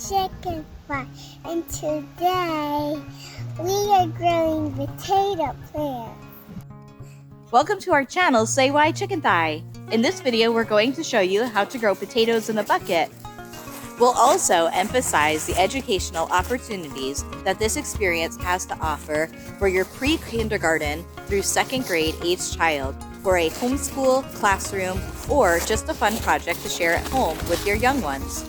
Chicken Fry, and today we are growing potato plants. Welcome to our channel, Say Why Chicken Thigh. In this video, we're going to show you how to grow potatoes in a bucket. We'll also emphasize the educational opportunities that this experience has to offer for your pre-kindergarten through second grade age child for a homeschool, classroom, or just a fun project to share at home with your young ones.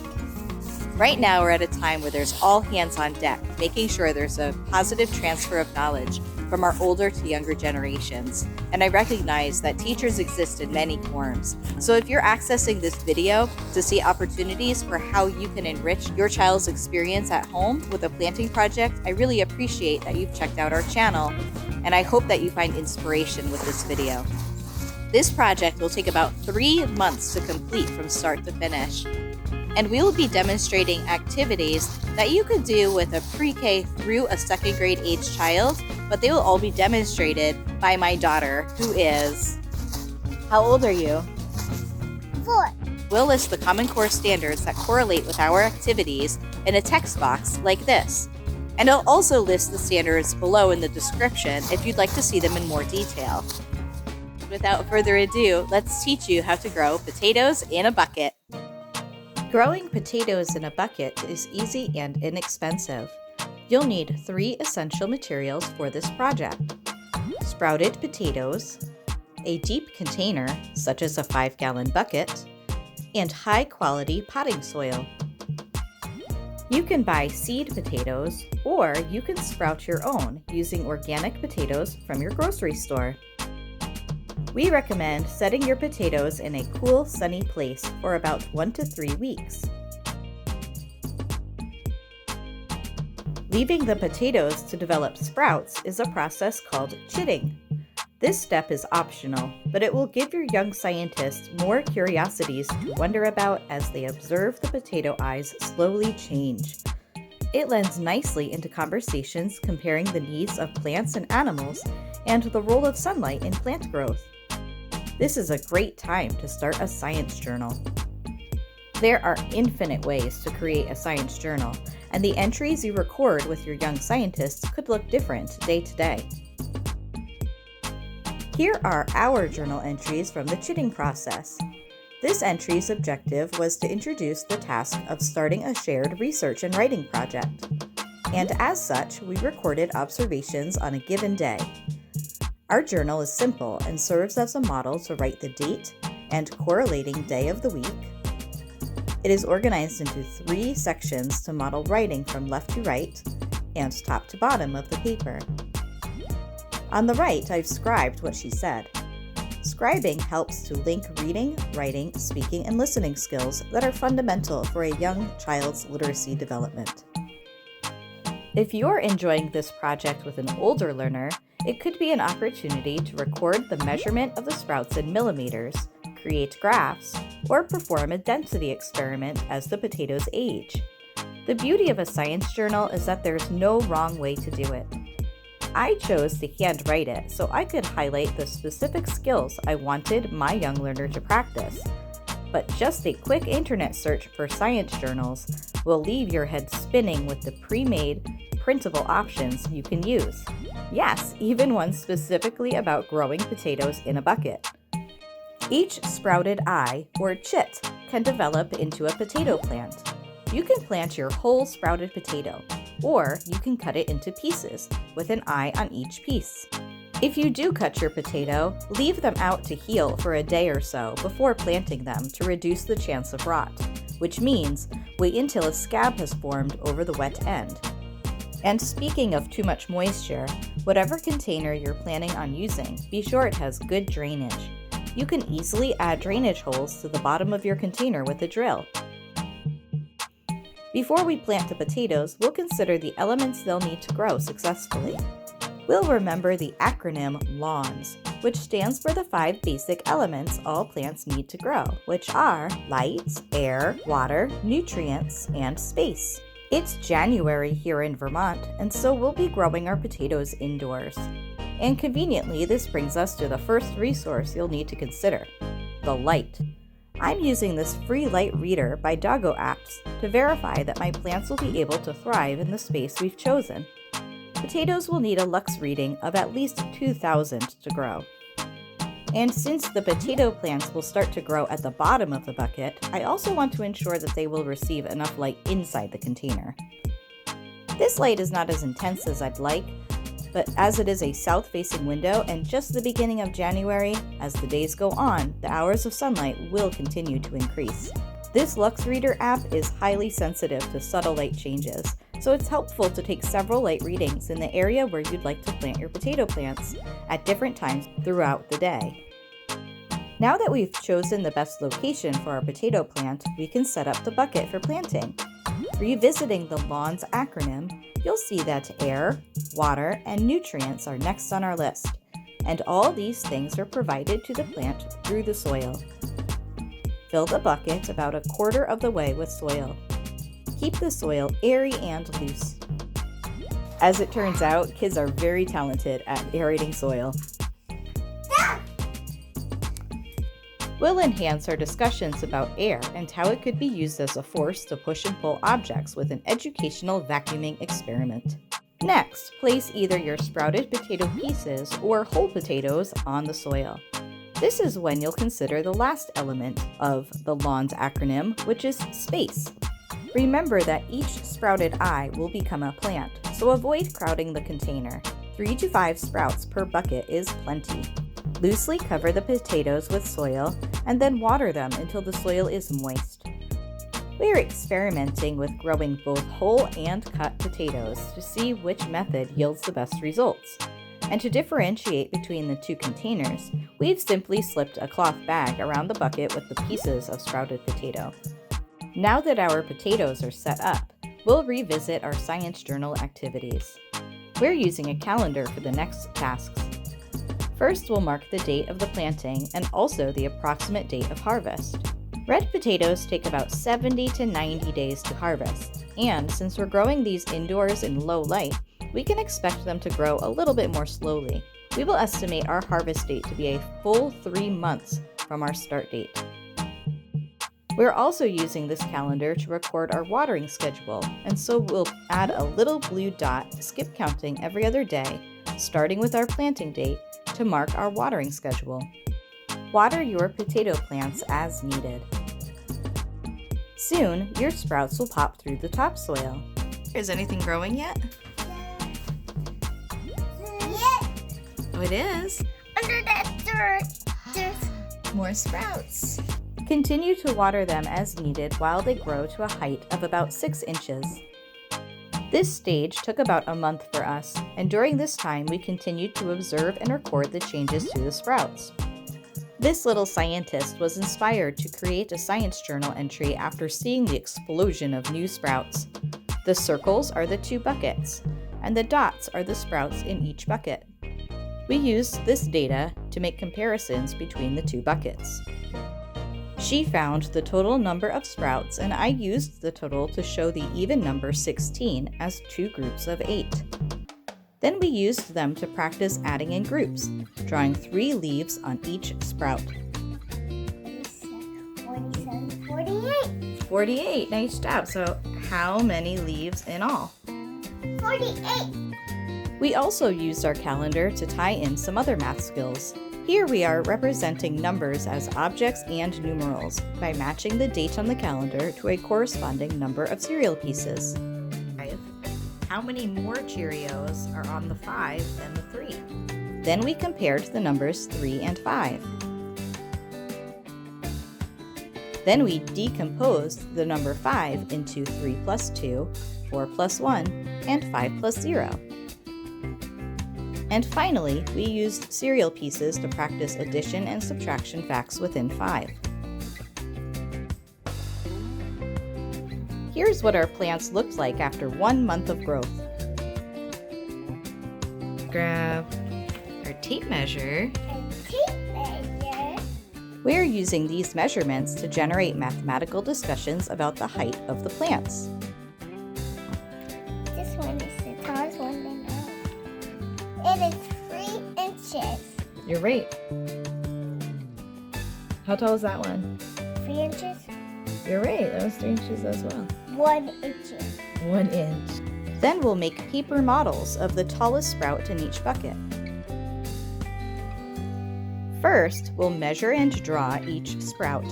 Right now, we're at a time where there's all hands on deck, making sure there's a positive transfer of knowledge from our older to younger generations. And I recognize that teachers exist in many forms. So if you're accessing this video to see opportunities for how you can enrich your child's experience at home with a planting project, I really appreciate that you've checked out our channel, and I hope that you find inspiration with this video. This project will take about 3 months to complete from start to finish. And we will be demonstrating activities that you could do with a pre-K through a second grade age child, but they will all be demonstrated by my daughter, who is... How old are you? 4. We'll list the Common Core standards that correlate with our activities in a text box like this. And I'll also list the standards below in the description if you'd like to see them in more detail. Without further ado, let's teach you how to grow potatoes in a bucket. Growing potatoes in a bucket is easy and inexpensive. You'll need 3 essential materials for this project: sprouted potatoes, a deep container, such as a 5-gallon bucket, and high-quality potting soil. You can buy seed potatoes, or you can sprout your own using organic potatoes from your grocery store. We recommend setting your potatoes in a cool, sunny place for about 1 to 3 weeks. Leaving the potatoes to develop sprouts is a process called chitting. This step is optional, but it will give your young scientists more curiosities to wonder about as they observe the potato eyes slowly change. It lends nicely into conversations comparing the needs of plants and animals and the role of sunlight in plant growth. This is a great time to start a science journal. There are infinite ways to create a science journal, and the entries you record with your young scientists could look different day to day. Here are our journal entries from the chitting process. This entry's objective was to introduce the task of starting a shared research and writing project. And as such, we recorded observations on a given day. Our journal is simple and serves as a model to write the date and correlating day of the week. It is organized into 3 sections to model writing from left to right and top to bottom of the paper. On the right, I've scribed what she said. Scribing helps to link reading, writing, speaking, and listening skills that are fundamental for a young child's literacy development. If you're enjoying this project with an older learner, it could be an opportunity to record the measurement of the sprouts in millimeters, create graphs, or perform a density experiment as the potatoes age. The beauty of a science journal is that there's no wrong way to do it. I chose to handwrite it so I could highlight the specific skills I wanted my young learner to practice. But just a quick internet search for science journals will leave your head spinning with the pre-made, printable options you can use. Yes, even one specifically about growing potatoes in a bucket. Each sprouted eye, or chit, can develop into a potato plant. You can plant your whole sprouted potato, or you can cut it into pieces, with an eye on each piece. If you do cut your potato, leave them out to heal for a day or so before planting them to reduce the chance of rot, which means wait until a scab has formed over the wet end. And speaking of too much moisture, whatever container you're planning on using, be sure it has good drainage. You can easily add drainage holes to the bottom of your container with a drill. Before we plant the potatoes, we'll consider the elements they'll need to grow successfully. We'll remember the acronym LAWNS, which stands for the 5 basic elements all plants need to grow, which are light, air, water, nutrients, and space. It's January here in Vermont, and so we'll be growing our potatoes indoors. And conveniently, this brings us to the first resource you'll need to consider: the light. I'm using this free light reader by Doggo Apps to verify that my plants will be able to thrive in the space we've chosen. Potatoes will need a lux reading of at least 2,000 to grow. And since the potato plants will start to grow at the bottom of the bucket, I also want to ensure that they will receive enough light inside the container. This light is not as intense as I'd like, but as it is a south-facing window and just the beginning of January, as the days go on, the hours of sunlight will continue to increase. This Lux Reader app is highly sensitive to subtle light changes, so it's helpful to take several light readings in the area where you'd like to plant your potato plants at different times throughout the day. Now that we've chosen the best location for our potato plant, we can set up the bucket for planting. Revisiting the LAWNS acronym, you'll see that air, water, and nutrients are next on our list, and all these things are provided to the plant through the soil. Fill the bucket about 1/4 of the way with soil. Keep the soil airy and loose. As it turns out, kids are very talented at aerating soil. We'll enhance our discussions about air and how it could be used as a force to push and pull objects with an educational vacuuming experiment. Next, place either your sprouted potato pieces or whole potatoes on the soil. This is when you'll consider the last element of the LAWNS acronym, which is space. Remember that each sprouted eye will become a plant, so avoid crowding the container. 3 to 5 sprouts per bucket is plenty. Loosely cover the potatoes with soil and then water them until the soil is moist. We are experimenting with growing both whole and cut potatoes to see which method yields the best results. And to differentiate between the two containers, we've simply slipped a cloth bag around the bucket with the pieces of sprouted potato. Now that our potatoes are set up, we'll revisit our science journal activities. We're using a calendar for the next tasks. First, we'll mark the date of the planting and also the approximate date of harvest. Red potatoes take about 70 to 90 days to harvest, and since we're growing these indoors in low light, we can expect them to grow a little bit more slowly. We will estimate our harvest date to be a full 3 months from our start date. We're also using this calendar to record our watering schedule, and so we'll add a little blue dot, skip counting every other day, starting with our planting date, to mark our watering schedule. Water your potato plants as needed. Soon, your sprouts will pop through the topsoil. Is anything growing yet? Yeah. Oh, it is. Under that dirt, there's More sprouts. Continue to water them as needed while they grow to a height of about 6 inches. This stage took about a month for us, and during this time we continued to observe and record the changes to the sprouts. This little scientist was inspired to create a science journal entry after seeing the explosion of new sprouts. The circles are the 2 buckets, and the dots are the sprouts in each bucket. We used this data to make comparisons between the 2 buckets. She found the total number of sprouts, and I used the total to show the even number 16 as 2 groups of 8. Then we used them to practice adding in groups, drawing 3 leaves on each sprout. 47, 48. 48, nice job. So how many leaves in all? 48. We also used our calendar to tie in some other math skills. Here we are representing numbers as objects and numerals by matching the date on the calendar to a corresponding number of cereal pieces. How many more Cheerios are on the 5 than the 3? Then we compared the numbers 3 and 5. Then we decomposed the number 5 into 3 plus 2, 4 plus 1, and 5 plus 0. And finally, we used cereal pieces to practice addition and subtraction facts within 5. Here's what our plants looked like after 1 month of growth. Grab our tape measure. A tape measure. We're using these measurements to generate mathematical discussions about the height of the plants. This one is the tallest one they know. It is 3 inches. You're right. How tall is that one? 3 inches? You're right, that was 3 inches as well. 1 inch. 1 inch. Then we'll make paper models of the tallest sprout in each bucket. First, we'll measure and draw each sprout.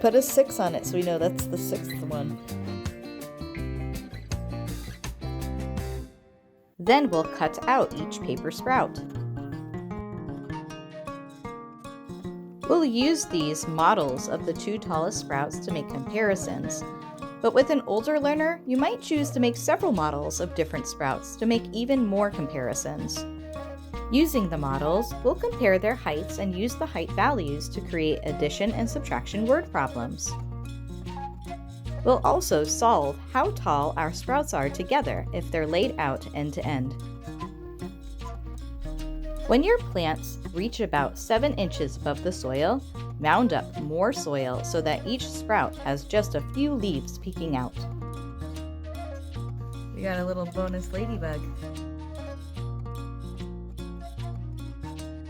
Put a 6 on it so we know that's the 6th one. Then we'll cut out each paper sprout. We'll use these models of the 2 tallest sprouts to make comparisons, but with an older learner, you might choose to make several models of different sprouts to make even more comparisons. Using the models, we'll compare their heights and use the height values to create addition and subtraction word problems. We'll also solve how tall our sprouts are together if they're laid out end to end. When your plants reach about 7 inches above the soil, mound up more soil so that each sprout has just a few leaves peeking out. We got a little bonus ladybug.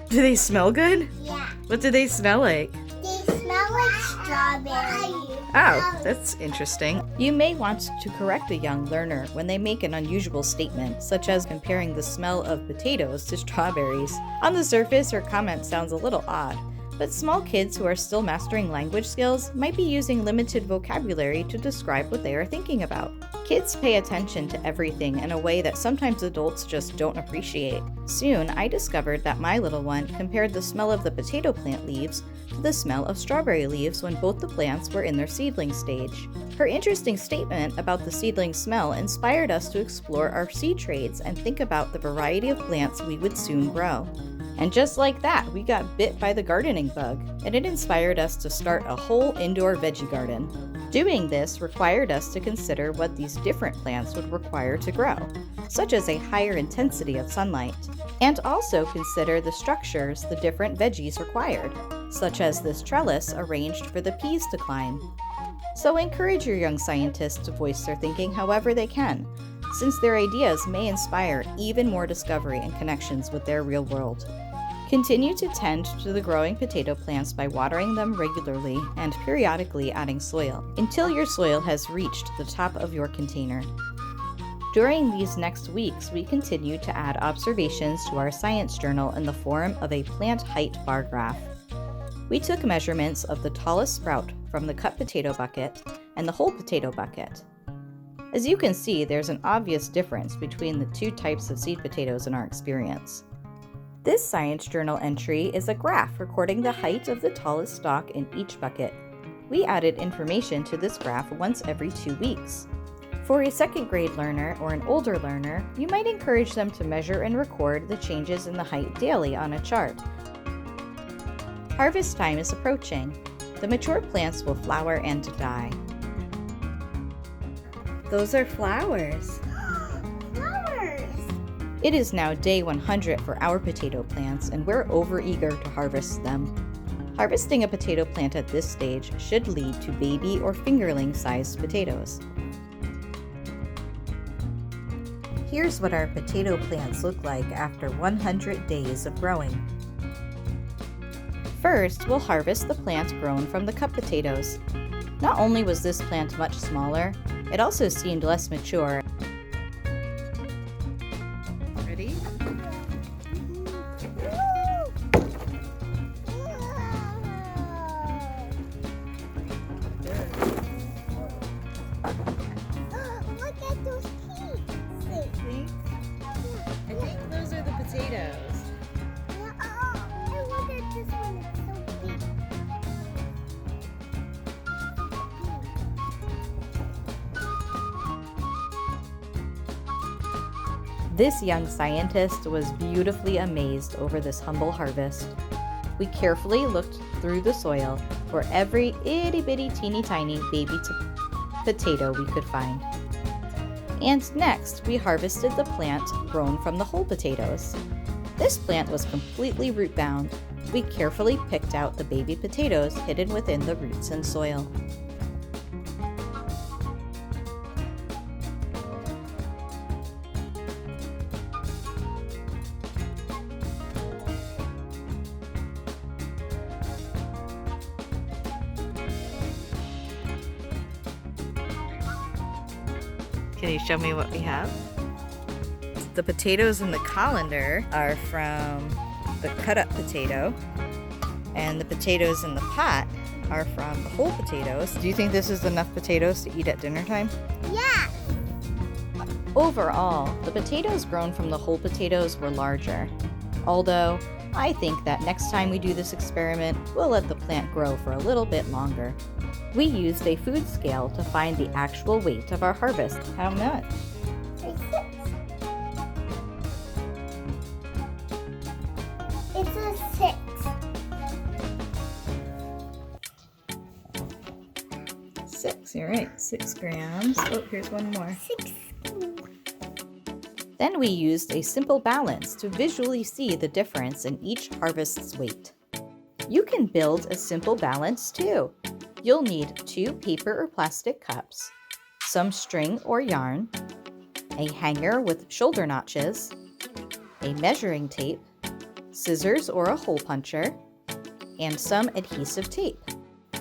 Do they smell good? Yeah. What do they smell like? They smell like strawberry. Oh, that's interesting. You may want to correct a young learner when they make an unusual statement, such as comparing the smell of potatoes to strawberries. On the surface, her comment sounds a little odd, but small kids who are still mastering language skills might be using limited vocabulary to describe what they are thinking about. Kids pay attention to everything in a way that sometimes adults just don't appreciate. Soon, I discovered that my little one compared the smell of the potato plant leaves to the smell of strawberry leaves when both the plants were in their seedling stage. Her interesting statement about the seedling smell inspired us to explore our seed trays and think about the variety of plants we would soon grow. And just like that, we got bit by the gardening bug, and it inspired us to start a whole indoor veggie garden. Doing this required us to consider what these different plants would require to grow, such as a higher intensity of sunlight, and also consider the structures the different veggies required, such as this trellis arranged for the peas to climb. So encourage your young scientists to voice their thinking however they can, since their ideas may inspire even more discovery and connections with their real world. Continue to tend to the growing potato plants by watering them regularly and periodically adding soil until your soil has reached the top of your container. During these next weeks, we continue to add observations to our science journal in the form of a plant height bar graph. We took measurements of the tallest sprout from the cut potato bucket and the whole potato bucket. As you can see, there's an obvious difference between the 2 types of seed potatoes in our experience. This science journal entry is a graph recording the height of the tallest stalk in each bucket. We added information to this graph once every 2 weeks. For a 2nd grade learner or an older learner, you might encourage them to measure and record the changes in the height daily on a chart. Harvest time is approaching. The mature plants will flower and die. Those are flowers. Flowers. It is now day 100 for our potato plants, and we're overeager to harvest them. Harvesting a potato plant at this stage should lead to baby or fingerling-sized potatoes. Here's what our potato plants look like after 100 days of growing. First, we'll harvest the plant grown from the cut potatoes. Not only was this plant much smaller, it also seemed less mature. Ready? Look at those peas. I think those are the potatoes. I wonder if this one is so big. This young scientist was beautifully amazed over this humble harvest. We carefully looked through the soil for every itty-bitty teeny-tiny baby potato we could find. And next, we harvested the plant grown from the whole potatoes. This plant was completely root-bound. We carefully picked out the baby potatoes hidden within the roots and soil. Can you show me what we have? The potatoes in the colander are from the cut up potato, and the potatoes in the pot are from the whole potatoes. Do you think this is enough potatoes to eat at dinner time? Yeah. Overall, the potatoes grown from the whole potatoes were larger. Although, I think that next time we do this experiment, we'll let the plant grow for a little bit longer. We used a food scale to find the actual weight of our harvest. How much? It's a 6. 6, you're right. 6 grams. Oh, here's one more. 6. Then we used a simple balance to visually see the difference in each harvest's weight. You can build a simple balance too. You'll need 2 paper or plastic cups, some string or yarn, a hanger with shoulder notches, a measuring tape, scissors or a hole puncher, and some adhesive tape.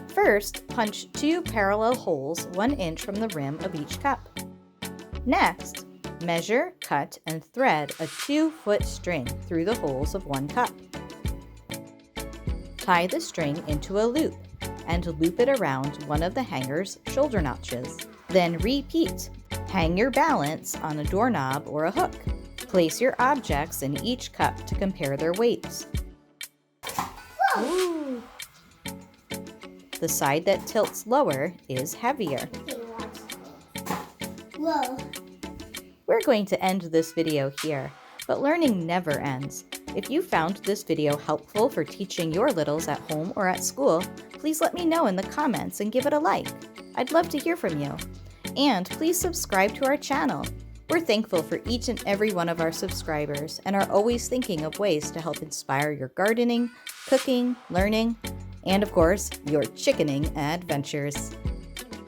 First, punch 2 parallel holes 1 inch from the rim of each cup. Next, measure, cut, and thread a 2-foot string through the holes of 1 cup. Tie the string into a loop and loop it around one of the hanger's shoulder notches. Then repeat. Hang your balance on a doorknob or a hook. Place your objects in each cup to compare their weights. Ooh. The side that tilts lower is heavier. Whoa. We're going to end this video here, but learning never ends. If you found this video helpful for teaching your littles at home or at school, please let me know in the comments and give it a like. I'd love to hear from you. And please subscribe to our channel. We're thankful for each and every one of our subscribers and are always thinking of ways to help inspire your gardening, cooking, learning, and of course, your chickening adventures.